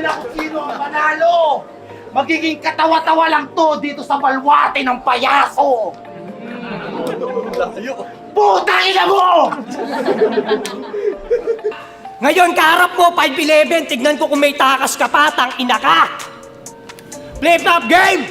na kung sino ang manalo. Magiging katawa-tawa lang to dito sa balwate ng payaso. Putang ina mo! Ngayon, kaharap mo, 5'11", tignan ko kung may takas ka pa, tang ina ka! Flip-top game!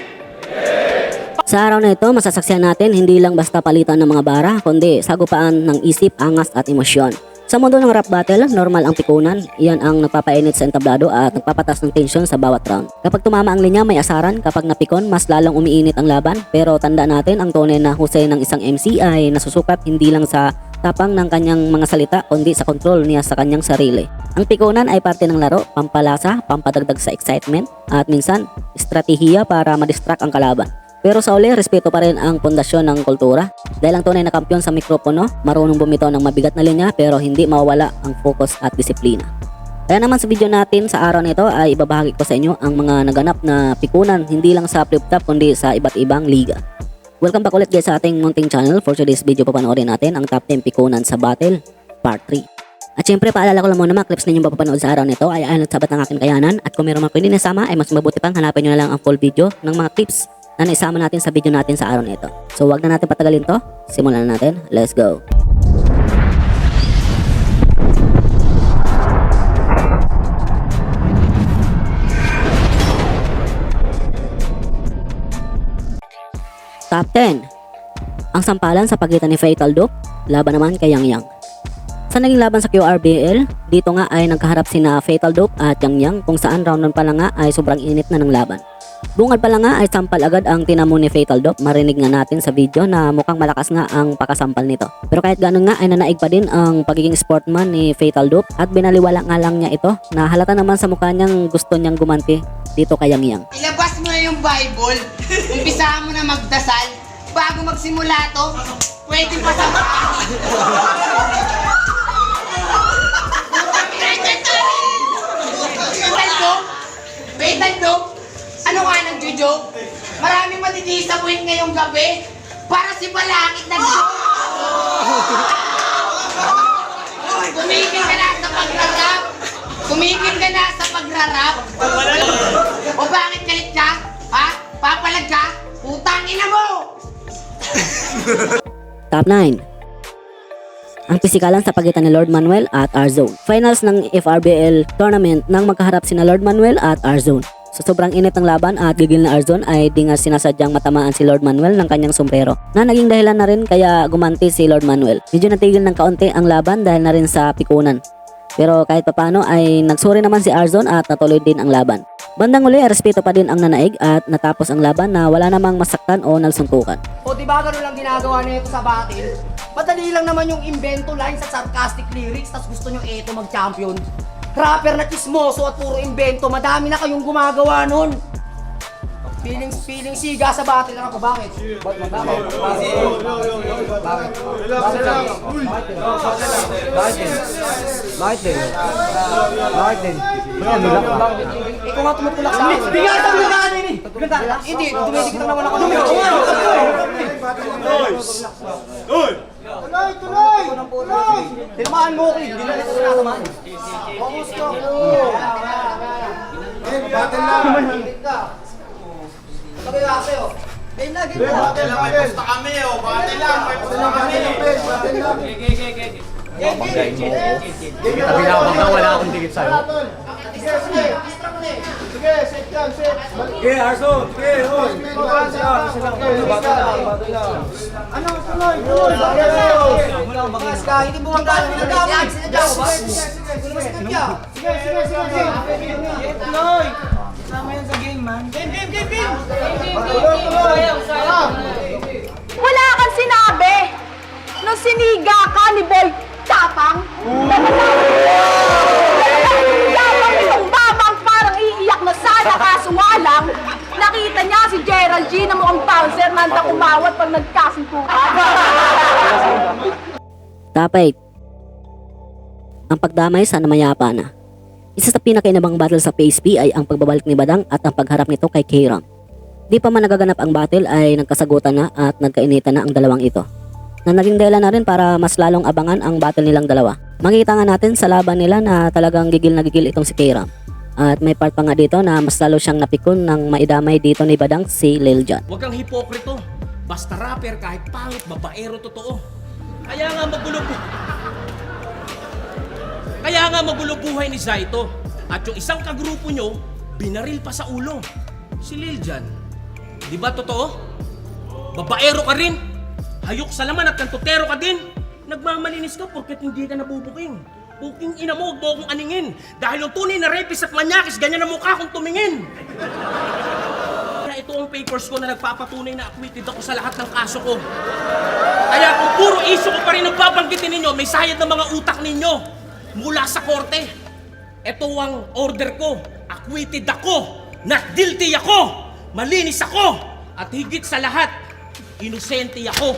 Sa araw na ito, masasaksihan natin hindi lang basta palitan ng mga bara, kundi sagupaan ng isip, angas at emosyon. Sa mundo ng rap battle, normal ang pikunan. Iyan ang nagpapainit sa entablado at nagpapatas ng tension sa bawat round. Kapag tumama ang linya, may asaran. Kapag napikon, mas lalong umiinit ang laban. Pero tanda natin, ang tunay na husay ng isang MC ay nasusukat hindi lang sa tapang ng kanyang mga salita, kundi sa kontrol niya sa kanyang sarili. Ang pikunan ay parte ng laro, pampalasa, pampadagdag sa excitement, at minsan, estratehiya para madistract ang kalaban. Pero sa uli, respeto pa rin ang pundasyon ng kultura. Dahil ang tunay na kampiyon sa mikropono, marunong bumitaw ng mabigat na linya pero hindi mawawala ang focus at disiplina. Kaya naman sa video natin sa araw nito ay ibabahagi ko sa inyo ang mga naganap na pikunan hindi lang sa flip-top kundi sa iba't ibang liga. Welcome back ulit guys sa ating munting channel. For today's video papanoorin natin ang top 10 pikunan sa battle, part 3. At syempre paalala ko lang muna mga clips ninyong papapanood sa araw nito ay ayon at sabat ng aking kayanan. At kung meron man ko hindi nasama ay mas mabuti pang hanapin nyo na lang ang full video ng mga tips na naisama natin sa video natin sa araw na ito. So wag na natin patagalin to, simulan na natin, let's go! Top 10. Ang sampalan sa pagitan ni Fatal Dope, laban naman kay Yang Yang. Sa naging laban sa QRBL, dito nga ay nagkaharap sina Fatal Dope at Yang Yang kung saan round 1 pa lang nga ay sobrang init na ng laban. Bungad pa lang nga ay sampal agad ang tinamo ni Fatal Dope. Marinig nga natin sa video na mukhang malakas nga ang pakasampal nito. Pero kahit ganun nga ay nanaig pa din ang pagiging sportman ni Fatal Dope at binaliwala nga lang niya ito na halata naman sa mukha niyang gusto niyang gumanti dito kay Yang Yang. Ilabas mo na yung Bible, umpisahan mo na magdasal, bago magsimula to, pwede pa sa Fatal Dope, ano ka nag-joke? Maraming matitisabuhin ngayong gabi para si Balakid nag-joke. Tumigil ka na sa pagrarap. Tumigil ka na sa pagrarap. O bakit galit ka? Ha? Papalag ka? Putang ina mo! Top 9. Ang pisikalan sa pagitan ni Lord Manuel at R-Zone. Finals ng FRBL tournament nang magkaharap sina Lord Manuel at R-Zone. Sa sobrang init ng laban at gigil na R-Zone ay di nga sinasadyang matamaan si Lord Manuel ng kanyang sombrero na naging dahilan na rin kaya gumanti si Lord Manuel. Medyo natigil ng kaunti ang laban dahil na rin sa pikunan. Pero kahit papano ay nagsuri naman si R-Zone at natuloy din ang laban. Bandang uli ay respeto pa din ang nanaig at natapos ang laban na wala namang masaktan o nalsuntukan. O diba ganun lang ginagawa nito sa battle? Madali lang naman yung invento line sa sarcastic lyrics tas gusto nyo eto mag-champion. Rapper na chismoso at puro invento, madami na kayong gumagawa nun. Feeling siga sa battle lang ako. Bakit? Bakit? Ikaw nga tumutulak sa akin. Bigatan mo na ano yun eh. Hindi, dumidikit lang naman ako. Tuloy! Tilmaan mo ko, hindi na ito tinatamaan. Focus ko. Battle lang! Sabi nga sa'yo. Game na. Battle lang, may pusta kami oh! Battle lang, may pusta kami! Battle lang! Sabi na ako na wala akong dikit sa'yo. Sige, set yan, set! Okay, Arso! Okay, hoy! Ano? Tuloy! Battle lang! Bakas ka, hindi mo magkano nagawa. Sinadya ko ba? Sige! Tuloy! Wala kang sinabi nung siniga ka ni Boy Tapang. Tapang itong babang parang iiyak na sana kaso nga lang, nakita niya si Gerald G na mukhang bouncer nanda kumawat pag nagkasuntukan. Top 8. Ang pagdamay sa namayapa na. Isa sa pinakainabang battle sa PSP ay ang pagbabalik ni Badang at ang pagharap nito kay K-Ram. Di pa man nagaganap ang battle ay nagkasagutan na at nagkainitan na ang dalawang ito, na naging dahilan na rin para mas lalong abangan ang battle nilang dalawa. Makikita nga natin sa laban nila na talagang gigil na gigil itong si K-Ram. At may part pa nga dito na mas lalo siyang napikon ng maidamay dito ni Badang si Lil Jon. Huwag kang hipokrito. Basta rapper kahit pangit, babaero totoo. Kaya nga magulo buhay ni Zaito. At yung isang kagrupo nyo, binaril pa sa ulo. Si Lil Jon. Di ba totoo? Babaero ka rin. Hayok sa laman at kantutero ka din. Nagmamalinis ka porket hindi ka nabubuking. Buking ina mo, huwag mo akong aningin. Dahil yung tunay na rapist at manyakis, ganyan ang mukha kong tumingin. Kaya ito ang papers ko na nagpapatunay na acquitted ako sa lahat ng kaso ko. Kaya kung puro issue ko pa rin ang babanggitin ninyo, may sayad ng mga utak ninyo mula sa korte. Ito ang order ko. Acquitted ako. Not guilty ako. Malinis ako. At higit sa lahat, inosente ako.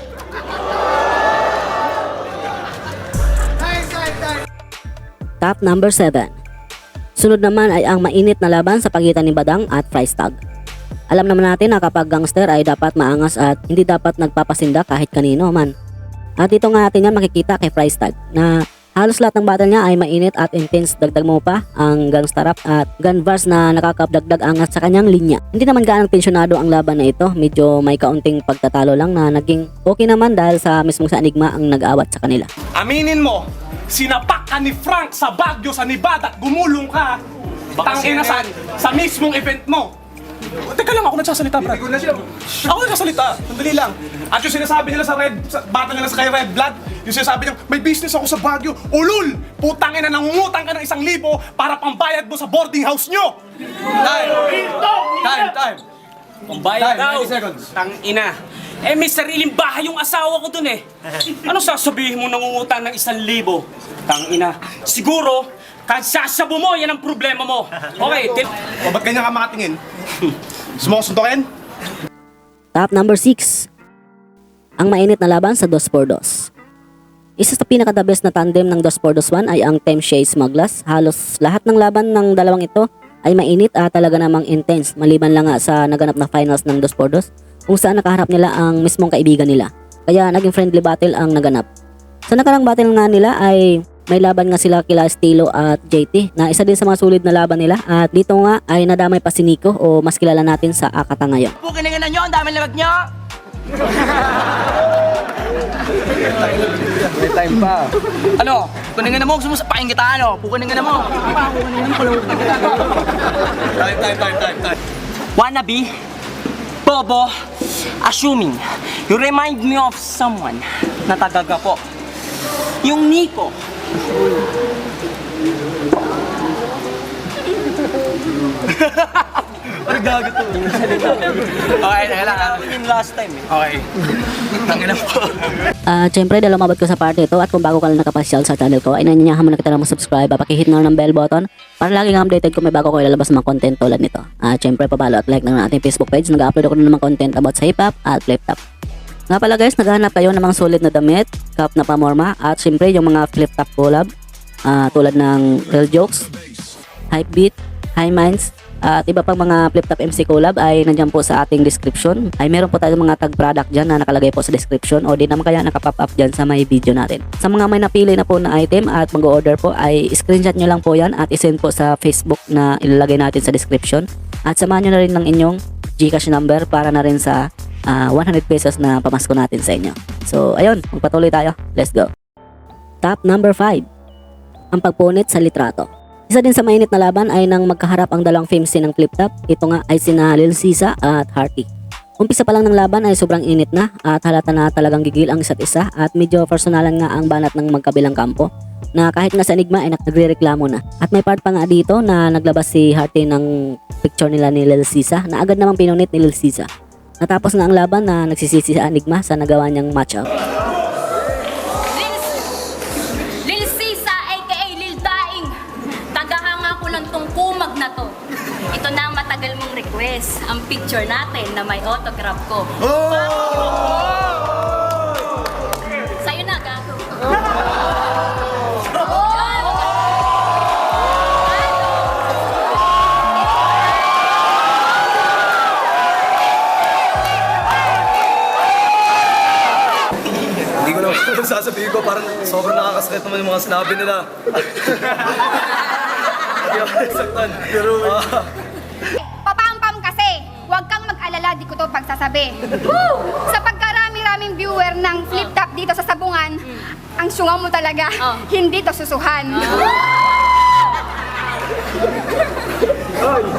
Top number 7. Sunod naman ay ang mainit na laban sa pagitan ni Badang at Freistag. Alam naman natin na kapag gangster ay dapat maangas at hindi dapat nagpapasinda kahit kanino man. At dito nga natin yan makikita kay Freistag na halos lahat ng battle niya ay mainit at intense. Dagdag mo pa ang gangster rap at gun bars na nakakapdagdag angat sa kanyang linya. Hindi naman gaanong tensyonado ang laban na ito. Medyo may kaunting pagtatalo lang na naging okay naman dahil sa mismong sa Enigma ang nag-awat sa kanila. Aminin mo, sinapak ka ni Frank sa Baguio sa Nevada, gumulong ka, tangina sa mismong event mo. Teka lang, ako nagsasalita, Brad. Ako nagsasalita, sandali lang. At yung sinasabi nila bata nila sa kay Red Blood, yung sinasabi niya, may business ako sa Baguio, ulul! Putang ina, nangungutang ka ng 1,000 para pambayad mo sa boarding house nyo! Time! Pambayad daw. Tang ina. Eh, may sariling bahay yung asawa ko dun eh. Ano sasabihin mo nangungutang ng 1,000? Tang ina. Siguro, kansasabo mo, yan ang problema mo. Okay, O ba't ganyan ka makatingin? Gusto mo ko suntukin? Top number 6. Ang mainit na laban sa 2x2. Isa sa pinaka-the best na tandem ng 2x1 ay ang Team Shea Smugglers. Halos lahat ng laban ng dalawang ito ay mainit at talaga namang intense. Maliban lang nga sa naganap na finals ng 2x2 kung saan nakaharap nila ang mismong kaibigan nila. Kaya naging friendly battle ang naganap. Sa nakarang battle nga nila ay may laban nga sila kila Estilo at JT na isa din sa mga sulit na laban nila at dito nga ay nadamay pa si Nico o mas kilala natin sa Akata ngayon. Pukiningan na nyo, ang dami labag nyo. May time pa. Ano? Kuningan na mo, gusto mo sa pakingitaan, ano? Pukiningan na mo. Time. Wannabe, bobo, assuming, you remind me of someone na tagaga po. Yung Nico. Ano gago to? Okay, teka lang. Yung last time eh. Okay. Tangina po. Siyempre dahil umabot ko sa part ito at kung bago ka lang nakapasyal sa channel ko ay nanyanyahan mo na kita na mag-subscribe at pakihit na ng bell button para laging updated kung may bago ko ilalabas mga content tulad nito. Siyempre pabalo at like na ng ating Facebook page. Nag-upload ako ng mga content about sa hip-hop at flip-top. Nga pala guys, naghahanap kayo ng mga solid na damit, cup na pamorma at siyempre yung mga flip-top collab tulad ng Real Jokes, Hype Beat, High Minds at iba pang mga flip-top MC collab ay nandiyan po sa ating description. Ay meron po tayong mga tag product dyan na nakalagay po sa description o di naman kaya nakapop up dyan sa may video natin. Sa mga may napili na po na item at mag-order po ay screenshot nyo lang po yan at isend po sa Facebook na ilalagay natin sa description. At samahan nyo na rin ng inyong Gcash number para na rin sa 100 pesos na pamasko natin sa inyo. So ayun, magpatuloy tayo. Let's go. Top number 5. Ang pagpunit sa litrato. Isa din sa mainit na laban ay nang magkaharap ang dalawang famous ng flip-top. Ito nga ay sina Lil Sisa at Harty. Umpisa pa lang ng laban ay sobrang init na at halata na talagang gigil ang isa't isa at medyo personalan nga ang banat ng magkabilang kampo na kahit nga sa Enigma ay nagrereklamo na. At may part pa nga dito na naglabas si Harty ng picture nila ni Lil Sisa na agad namang pinunit ni Lil Sisa. Natapos na ang laban na nagsisisi sa Enigma sa nagawa niyang matchup. Lil Sisa aka Lil Daing. Tagahanga ko lang tong kumag na to. Ito na ang matagal mong request. Ang picture natin na may autograph ko. Sa'yo na, gago. Hindi ko na sasabihin ko, parang sobrang nakakasakit naman yung mga sinabi nila. saktan. Pero, Papampam kasi. Huwag kang mag-alala, di ko to pagsasabi. Sa pagkarami-raming viewer ng flip top dito sa Sabungan, ang syunga mo talaga, hindi to susuhan.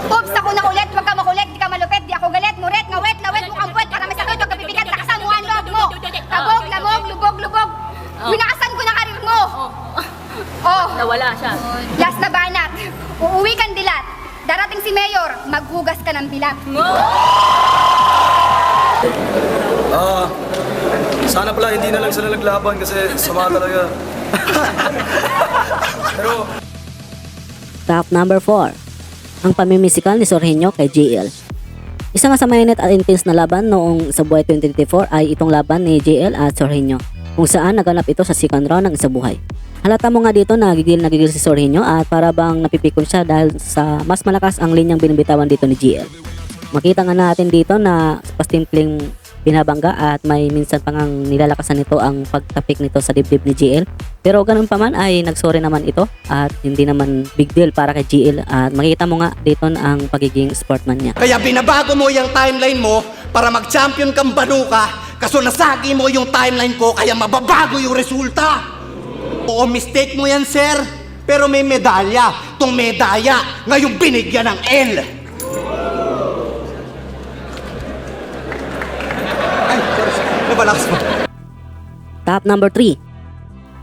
Oops, ako na ulit, huwag ka makulit, di ka malupit, di ako galit, muret, ngawet, lawet, mukhang puwet, para may sakit, huwag ka pipigat, lakasan mo ang loob mo. Labog, labog, lubog, lubog. Winakasan ko na karir mo. Oh, Nawala siya. last na banat. Uuwi kang dilat. Darating si Mayor, maghugas ka ng bilat. sana pala hindi na lang sila naglaban kasi sama talaga. Pero, Top number 4. Ang pamimisikal ni Sorhenyo kay JL. Isa nga sa mainit at intense na laban noong sa buhay 2024 ay itong laban ni JL at Sorhenyo, kung saan naganap ito sa second round ng isabuhay. Halata mo nga dito na nagigil si Sorhenyo at para bang napipikon siya dahil sa mas malakas ang linyang binibitawan dito ni JL. Makita nga natin dito na pastimpling binabangga at may minsan pa ngang nilalakasan nito ang pagtapik nito sa dibdib ni JL. Pero ganun pa man ay nagsorry naman ito at hindi naman big deal para kay JL at makita mo nga dito ang pagiging sportman niya. Kaya binabago mo yung timeline mo para mag-champion kang banuka kaso nasagi mo yung timeline ko kaya mababago yung resulta. Oo, mistake mo yan, sir. Pero may medalya. Tong medalya, ngayong binigyan ng L. Ay, sorry. Nabalakas mo. Top number 3.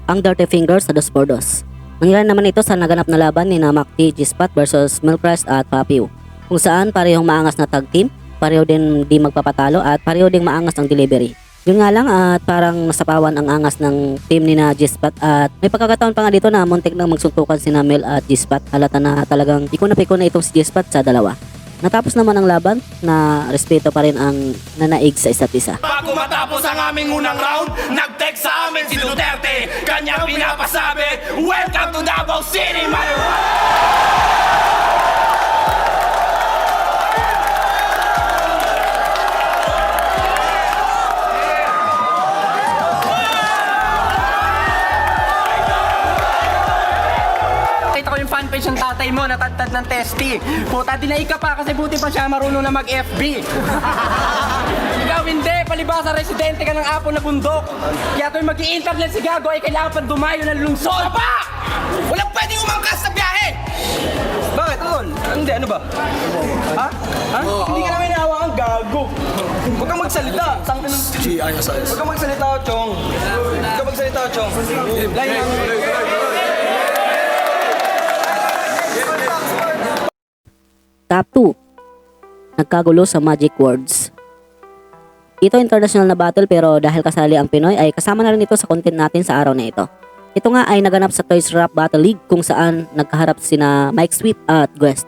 Ang Dirty Fingers sa Dos por Dos. Nangyari naman ito sa naganap na laban ni Makti G-Spot versus Milcrest at Papiu, kung saan parehong maangas na tag team, pareho din di magpapatalo at pareho ding maangas ang delivery. Yun nga lang at parang nasapawan ang angas ng team ni na G-Spot at may pagkakataon pa nga dito na muntik nang magsuntukan si Mel at G-Spot. Halata na talagang piko na itong si G-Spot sa dalawa. Natapos naman ang laban na respeto pa rin ang nanaig sa isa't isa. Bago matapos ang aming unang round, nag-text sa amin si Duterte. Kanya pinapasabi, welcome to Davao City, my Nakita ko yung fanpage ng tatay mo, natadtad ng testy. Puta, dinaig ka pa kasi buti pa siya marunong na mag-FB. Ikaw hindi, palibasa residente ka ng Apo na bundok. Kaya tuwing mag-i-internet si Gago ay kailangan pa dumayo ng lungsod. Pa! Walang pwedeng umangkas sa biyahe! Bakit, Tol? Hindi, ano ba? Ha? Ha? Hindi ka namin nahawa ang Gago. Huwag kang magsalita. si ayos. Huwag kang magsalita, Chong. Huwag kang magsalita, Chong. Line lang. Top 2. Nagkagulo sa Magic Words. Ito international na battle pero dahil kasali ang Pinoy ay kasama na rin ito sa content natin sa araw na ito. Ito nga ay naganap sa Toys Rap Battle League kung saan nagkaharap sina Mike Sweep at Guest.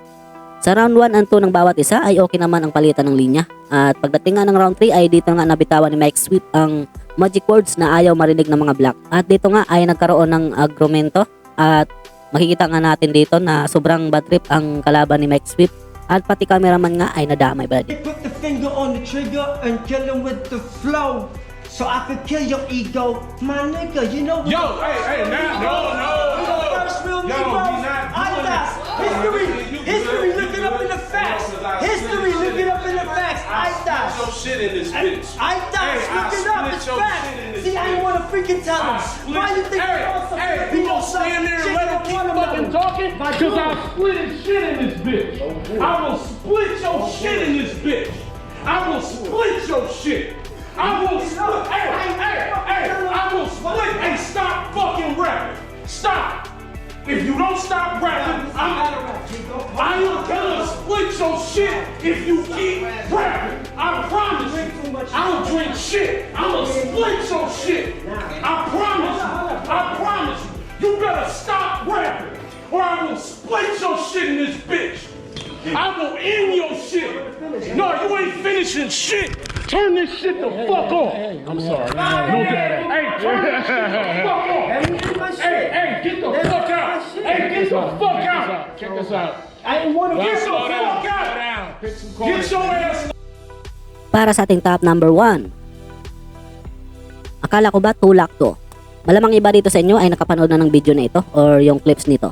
Sa round 1 and 2 ng bawat isa ay okay naman ang palitan ng linya. At pagdating nga ng round 3 ay dito nga nabitawan ni Mike Sweep ang Magic Words na ayaw marinig ng mga black. At dito nga ay nagkaroon ng agromento at makikita nga natin dito na sobrang bad trip ang kalaban ni Mike Sweep. At pati cameraman nga ay nadamay ba din. Put the finger on the trigger and kill him with the flow. So I could kill your ego, my nigga. You know what? Yo, hey, now, no. First real Yo, Negro. we not I doing got history. Look it up in the facts. History. Look it up in the facts. I died. Your shit in this bitch. I died. Look it up. It's facts. See, I didn't want to freaking tell him. Why you think Hey, you gonna stand there and let him keep fucking talking? Cause I'll split his shit in this bitch. I will split your shit in this bitch. I will split your shit. I will split. Hey, I will split. Hey, stop fucking rapping. Stop. If you don't stop rapping, I am gonna split your shit if you keep rapping. I promise you. I don't drink shit. I'm gonna split your shit. I promise you. I promise you. You better stop rapping or I will split your shit in this bitch. I will end your shit. No, you ain't finishing shit. Turn this shit the fuck off. I'm sorry. No, Dad. Hey, turn this shit the fuck off. Hey, get the fuck out. Hey, get the fuck out. Check this out. I didn't want to Get the fuck out. Get your ass. Para sa ating top number 1. Akala ko ba tulak to? Malamang iba dito sa inyo ay nakapanood na ng video na ito or yung clips nito.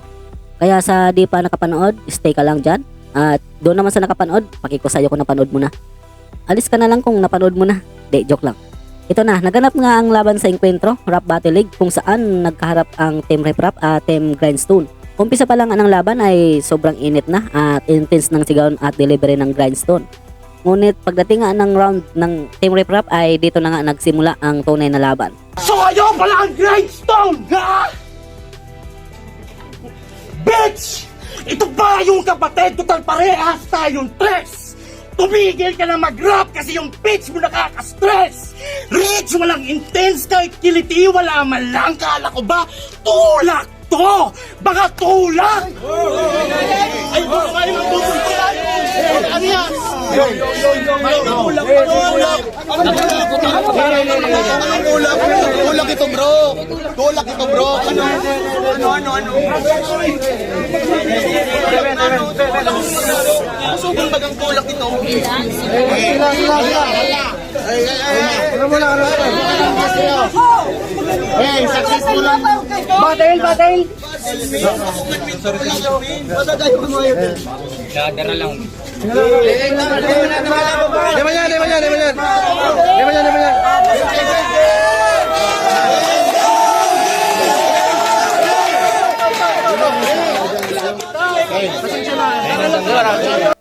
Kaya sa di pa nakapanood, stay ka lang dyan. At doon naman sa nakapanood, pakikusayo ko napanood mo na. Alis ka na lang kung napanood mo na. Di, joke lang. Ito na, naganap nga ang laban sa Encuentro, Rap Battle League, kung saan nagkaharap ang Team Rep Rap at Team Grindstone. Umpisa pa lang ang laban ay sobrang init na at intense ng sigawan at delivery ng Grindstone. Ngunit pagdating nga ng round ng Team Rep Rap ay dito na nga nagsimula ang tunay na laban. So ayaw pala ang Grindstone, ha? Bitch! Ito ba yung kapatid? Total parehas tayong tres! Tumigil ka na mag-rap kasi yung pitch mo nakaka-stress! Rich, walang intense kahit kiliti, wala man lang. Kala ko ba tulak to? Baka tulak! Ay, ano yan? Tulak ito, bro! Tulak ito, bro! Ano? Susun bagang tulak ito. Hey, successful lang. Batil!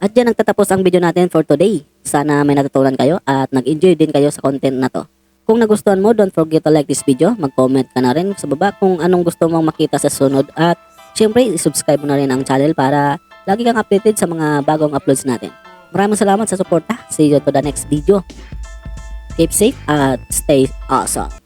At dyan nagtatapos ang video natin for today. Sana may natutunan kayo at nag-enjoy din kayo sa content na to. Kung nagustuhan mo, don't forget to like this video. Mag-comment ka na rin sa baba kung anong gusto mong makita sa sunod. At syempre, subscribe mo na rin ang channel para lagi kang updated sa mga bagong uploads natin. Maraming salamat sa suporta. See you to the next video. Keep safe at stay awesome.